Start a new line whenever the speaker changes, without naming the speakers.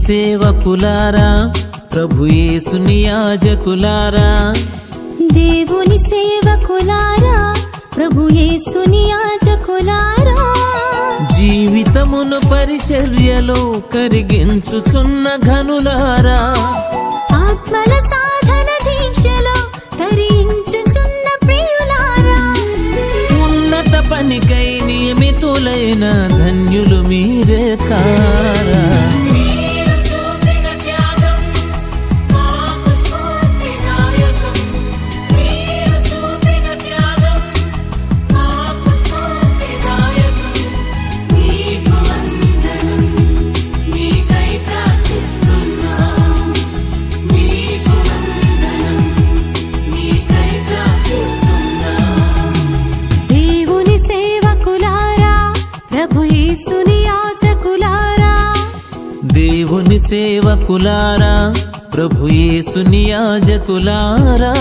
సేవకులారా ప్రభు యేసుని యాజకులారా
దేవుని సేవకులారా ప్రభు యేసుని యాజకులారా
జీవితమును పరిచర్యలో కరిగించుచున్న ఘనులారా
ఆత్మల సాధన దీక్షలో తరించుచున్న ప్రియులారా
ఉన్నత పనికై నియమితులైన ధన్యులు మీరే కారా దేవుని సేవకులారా ప్రభు యేసుని యాజకులారా